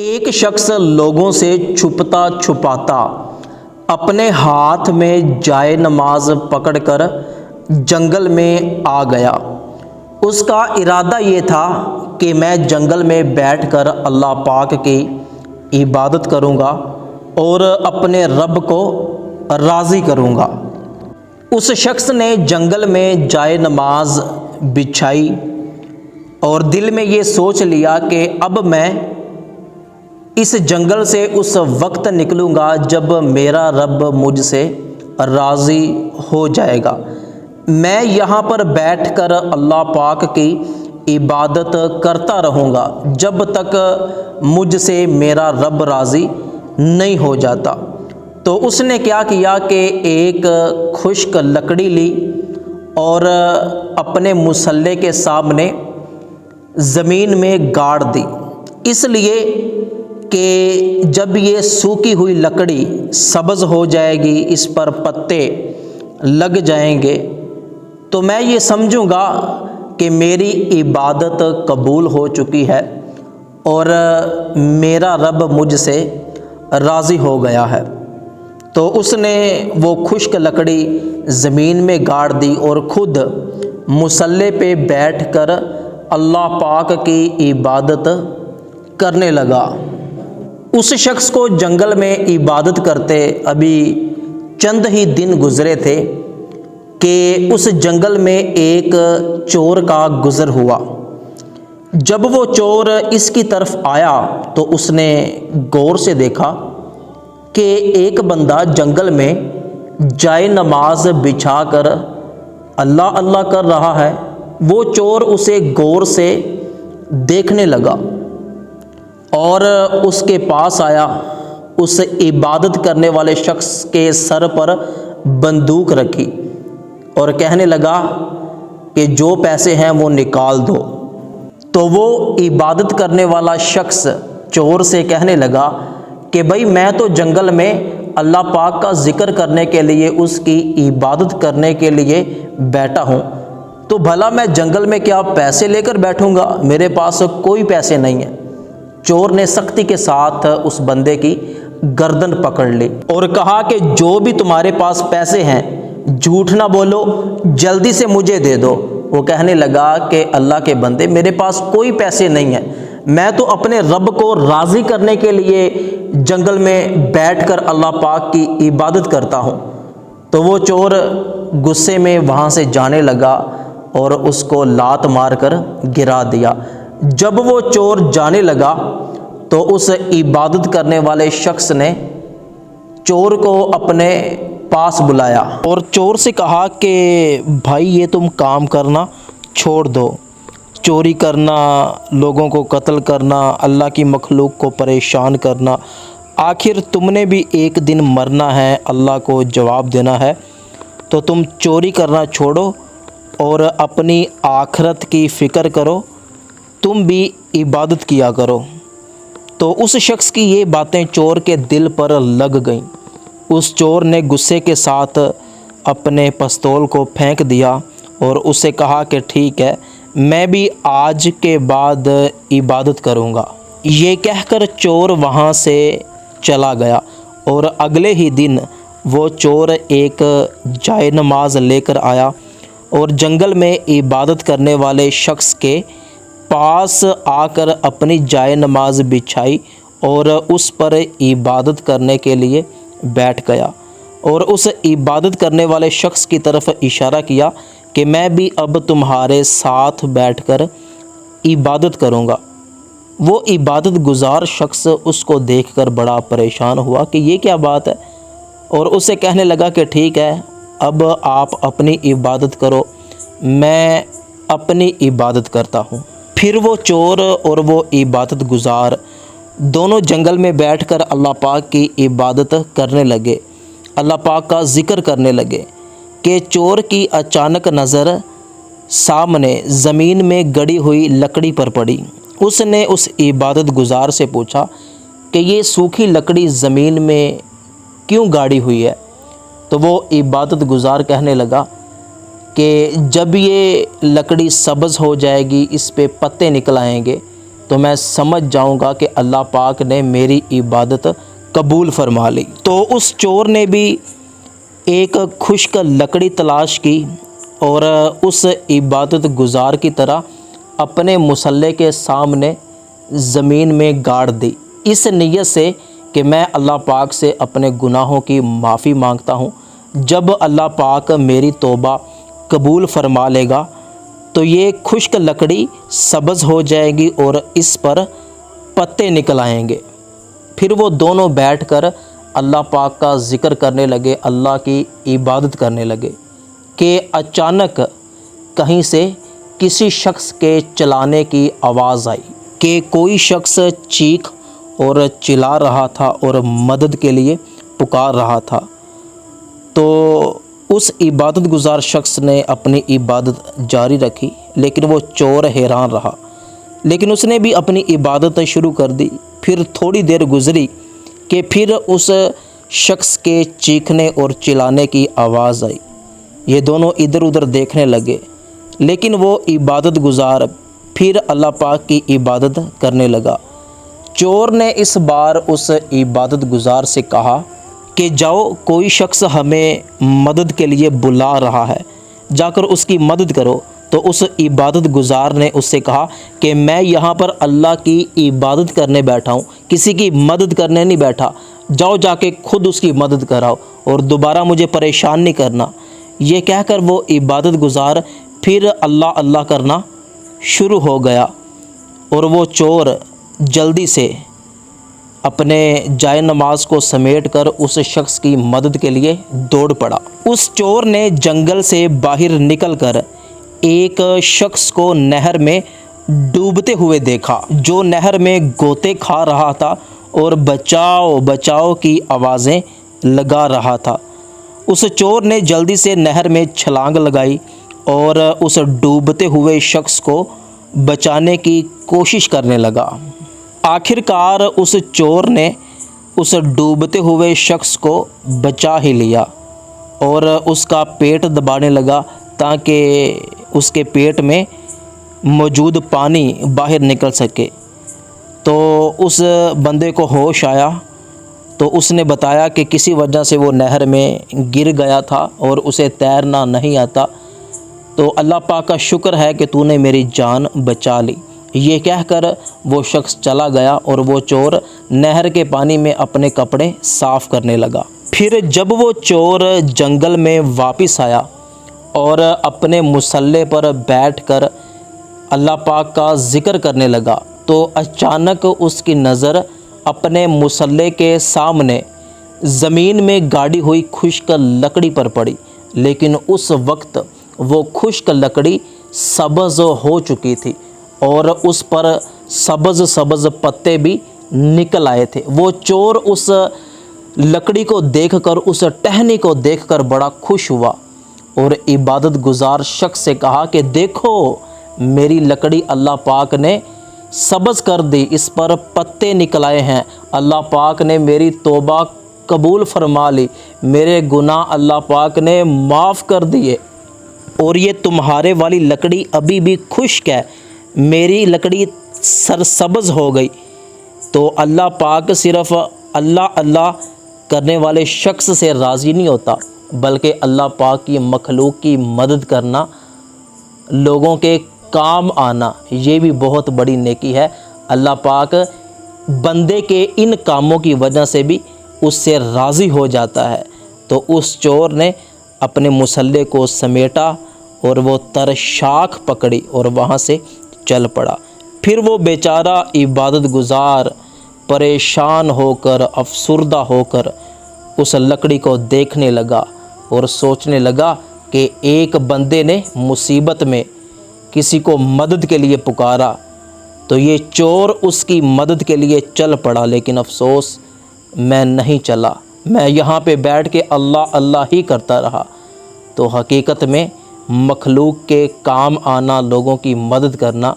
ایک شخص لوگوں سے چھپتا چھپاتا اپنے ہاتھ میں جائے نماز پکڑ کر جنگل میں آ گیا۔ اس کا ارادہ یہ تھا کہ میں جنگل میں بیٹھ کر اللہ پاک کی عبادت کروں گا اور اپنے رب کو راضی کروں گا۔ اس شخص نے جنگل میں جائے نماز بچھائی اور دل میں یہ سوچ لیا کہ اب میں اس جنگل سے اس وقت نکلوں گا جب میرا رب مجھ سے راضی ہو جائے گا۔ میں یہاں پر بیٹھ کر اللہ پاک کی عبادت کرتا رہوں گا جب تک مجھ سے میرا رب راضی نہیں ہو جاتا۔ تو اس نے کیا کیا کہ ایک خشک لکڑی لی اور اپنے مصلے کے سامنے زمین میں گاڑ دی، اس لیے کہ جب یہ سوکھی ہوئی لکڑی سبز ہو جائے گی، اس پر پتے لگ جائیں گے، تو میں یہ سمجھوں گا کہ میری عبادت قبول ہو چکی ہے اور میرا رب مجھ سے راضی ہو گیا ہے۔ تو اس نے وہ خشک لکڑی زمین میں گاڑ دی اور خود مصلے پہ بیٹھ کر اللہ پاک کی عبادت کرنے لگا۔ اس شخص کو جنگل میں عبادت کرتے ابھی چند ہی دن گزرے تھے کہ اس جنگل میں ایک چور کا گزر ہوا۔ جب وہ چور اس کی طرف آیا تو اس نے غور سے دیکھا کہ ایک بندہ جنگل میں جائے نماز بچھا کر اللہ اللہ کر رہا ہے۔ وہ چور اسے غور سے دیکھنے لگا اور اس کے پاس آیا، اس عبادت کرنے والے شخص کے سر پر بندوق رکھی اور کہنے لگا کہ جو پیسے ہیں وہ نکال دو۔ تو وہ عبادت کرنے والا شخص چور سے کہنے لگا کہ بھائی میں تو جنگل میں اللہ پاک کا ذکر کرنے کے لیے، اس کی عبادت کرنے کے لیے بیٹھا ہوں، تو بھلا میں جنگل میں کیا پیسے لے کر بیٹھوں گا؟ میرے پاس کوئی پیسے نہیں ہیں۔ چور نے سختی کے ساتھ اس بندے کی گردن پکڑ لی اور کہا کہ جو بھی تمہارے پاس پیسے ہیں جھوٹ نہ بولو، جلدی سے مجھے دے دو۔ وہ کہنے لگا کہ اللہ کے بندے میرے پاس کوئی پیسے نہیں ہیں، میں تو اپنے رب کو راضی کرنے کے لیے جنگل میں بیٹھ کر اللہ پاک کی عبادت کرتا ہوں۔ تو وہ چور غصے میں وہاں سے جانے لگا اور اس کو لات مار کر گرا دیا۔ جب وہ چور جانے لگا تو اس عبادت کرنے والے شخص نے چور کو اپنے پاس بلایا اور چور سے کہا کہ بھائی یہ تم کام کرنا چھوڑ دو، چوری کرنا، لوگوں کو قتل کرنا، اللہ کی مخلوق کو پریشان کرنا، آخر تم نے بھی ایک دن مرنا ہے، اللہ کو جواب دینا ہے، تو تم چوری کرنا چھوڑو اور اپنی آخرت کی فکر کرو، تم بھی عبادت کیا کرو۔ تو اس شخص کی یہ باتیں چور کے دل پر لگ گئیں۔ اس چور نے غصے کے ساتھ اپنے پستول کو پھینک دیا اور اسے کہا کہ ٹھیک ہے، میں بھی آج کے بعد عبادت کروں گا۔ یہ کہہ کر چور وہاں سے چلا گیا اور اگلے ہی دن وہ چور ایک جائے نماز لے کر آیا اور جنگل میں عبادت کرنے والے شخص کے پاس آ کر اپنی جائے نماز بچھائی اور اس پر عبادت کرنے کے لیے بیٹھ گیا اور اس عبادت کرنے والے شخص کی طرف اشارہ کیا کہ میں بھی اب تمہارے ساتھ بیٹھ کر عبادت کروں گا۔ وہ عبادت گزار شخص اس کو دیکھ کر بڑا پریشان ہوا کہ یہ کیا بات ہے، اور اسے کہنے لگا کہ ٹھیک ہے، اب آپ اپنی عبادت کرو، میں اپنی عبادت کرتا ہوں۔ پھر وہ چور اور وہ عبادت گزار دونوں جنگل میں بیٹھ کر اللہ پاک کی عبادت کرنے لگے، اللہ پاک کا ذکر کرنے لگے کہ چور کی اچانک نظر سامنے زمین میں گڑی ہوئی لکڑی پر پڑی۔ اس نے اس عبادت گزار سے پوچھا کہ یہ سوکھی لکڑی زمین میں کیوں گاڑی ہوئی ہے؟ تو وہ عبادت گزار کہنے لگا کہ جب یہ لکڑی سبز ہو جائے گی، اس پہ پتے نکل آئیں گے، تو میں سمجھ جاؤں گا کہ اللہ پاک نے میری عبادت قبول فرما لی۔ تو اس چور نے بھی ایک خشک لکڑی تلاش کی اور اس عبادت گزار کی طرح اپنے مصلی کے سامنے زمین میں گاڑ دی، اس نیت سے کہ میں اللہ پاک سے اپنے گناہوں کی معافی مانگتا ہوں۔ جب اللہ پاک میری توبہ قبول فرما لے گا تو یہ خشک لکڑی سبز ہو جائے گی اور اس پر پتے نکل آئیں گے۔ پھر وہ دونوں بیٹھ کر اللہ پاک کا ذکر کرنے لگے، اللہ کی عبادت کرنے لگے کہ اچانک کہیں سے کسی شخص کے چلانے کی آواز آئی کہ کوئی شخص چیخ اور چلا رہا تھا اور مدد کے لیے پکار رہا تھا۔ تو اس عبادت گزار شخص نے اپنی عبادت جاری رکھی، لیکن وہ چور حیران رہا، لیکن اس نے بھی اپنی عبادت شروع کر دی۔ پھر تھوڑی دیر گزری کہ پھر اس شخص کے چیخنے اور چلانے کی آواز آئی۔ یہ دونوں ادھر ادھر دیکھنے لگے، لیکن وہ عبادت گزار پھر اللہ پاک کی عبادت کرنے لگا۔ چور نے اس بار اس عبادت گزار سے کہا کہ جاؤ، کوئی شخص ہمیں مدد کے لیے بلا رہا ہے، جا کر اس کی مدد کرو۔ تو اس عبادت گزار نے اس سے کہا کہ میں یہاں پر اللہ کی عبادت کرنے بیٹھا ہوں، کسی کی مدد کرنے نہیں بیٹھا، جاؤ جا کے خود اس کی مدد کراؤ اور دوبارہ مجھے پریشان نہیں کرنا۔ یہ کہہ کر وہ عبادت گزار پھر اللہ اللہ کرنا شروع ہو گیا اور وہ چور جلدی سے اپنے جائے نماز کو سمیٹ کر اس شخص کی مدد کے لیے دوڑ پڑا۔ اس چور نے جنگل سے باہر نکل کر ایک شخص کو نہر میں ڈوبتے ہوئے دیکھا، جو نہر میں غوطے کھا رہا تھا اور بچاؤ بچاؤ کی آوازیں لگا رہا تھا۔ اس چور نے جلدی سے نہر میں چھلانگ لگائی اور اس ڈوبتے ہوئے شخص کو بچانے کی کوشش کرنے لگا۔ آخر کار اس چور نے اس ڈوبتے ہوئے شخص کو بچا ہی لیا اور اس کا پیٹ دبانے لگا تاکہ اس کے پیٹ میں موجود پانی باہر نکل سکے۔ تو اس بندے کو ہوش آیا تو اس نے بتایا کہ کسی وجہ سے وہ نہر میں گر گیا تھا اور اسے تیرنا نہیں آتا، تو اللہ پاک کا شکر ہے کہ تو نے میری جان بچا لی۔ یہ کہہ کر وہ شخص چلا گیا اور وہ چور نہر کے پانی میں اپنے کپڑے صاف کرنے لگا۔ پھر جب وہ چور جنگل میں واپس آیا اور اپنے مصلی پر بیٹھ کر اللہ پاک کا ذکر کرنے لگا تو اچانک اس کی نظر اپنے مصلی کے سامنے زمین میں گاڑی ہوئی خشک لکڑی پر پڑی، لیکن اس وقت وہ خشک لکڑی سبز ہو چکی تھی اور اس پر سبز سبز پتے بھی نکل آئے تھے۔ وہ چور اس لکڑی کو دیکھ کر، اس ٹہنی کو دیکھ کر بڑا خوش ہوا اور عبادت گزار شخص سے کہا کہ دیکھو، میری لکڑی اللہ پاک نے سبز کر دی، اس پر پتے نکل آئے ہیں، اللہ پاک نے میری توبہ قبول فرما لی، میرے گناہ اللہ پاک نے معاف کر دیے، اور یہ تمہارے والی لکڑی ابھی بھی خشک ہے، میری لکڑی سرسبز ہو گئی۔ تو اللہ پاک صرف اللہ اللہ کرنے والے شخص سے راضی نہیں ہوتا، بلکہ اللہ پاک کی مخلوق کی مدد کرنا، لوگوں کے کام آنا، یہ بھی بہت بڑی نیکی ہے۔ اللہ پاک بندے کے ان کاموں کی وجہ سے بھی اس سے راضی ہو جاتا ہے۔ تو اس چور نے اپنے مصلی کو سمیٹا اور وہ ترشاخ پکڑی اور وہاں سے چل پڑا۔ پھر وہ بیچارہ عبادت گزار پریشان ہو کر، افسردہ ہو کر اس لکڑی کو دیکھنے لگا اور سوچنے لگا کہ ایک بندے نے مصیبت میں کسی کو مدد کے لیے پکارا تو یہ چور اس کی مدد کے لیے چل پڑا، لیکن افسوس میں نہیں چلا، میں یہاں پہ بیٹھ کے اللہ اللہ ہی کرتا رہا۔ تو حقیقت میں مخلوق کے کام آنا، لوگوں کی مدد کرنا،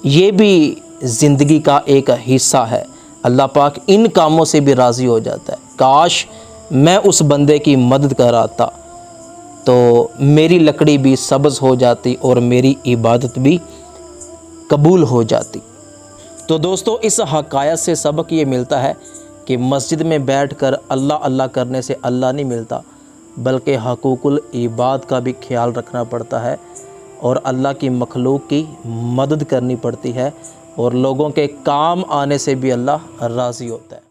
یہ بھی زندگی کا ایک حصہ ہے۔ اللہ پاک ان کاموں سے بھی راضی ہو جاتا ہے۔ کاش میں اس بندے کی مدد کراتا تو میری لکڑی بھی سبز ہو جاتی اور میری عبادت بھی قبول ہو جاتی۔ تو دوستو اس حکایت سے سبق یہ ملتا ہے کہ مسجد میں بیٹھ کر اللہ اللہ کرنے سے اللہ نہیں ملتا، بلکہ حقوق العباد کا بھی خیال رکھنا پڑتا ہے اور اللہ کی مخلوق کی مدد کرنی پڑتی ہے، اور لوگوں کے کام آنے سے بھی اللہ راضی ہوتا ہے۔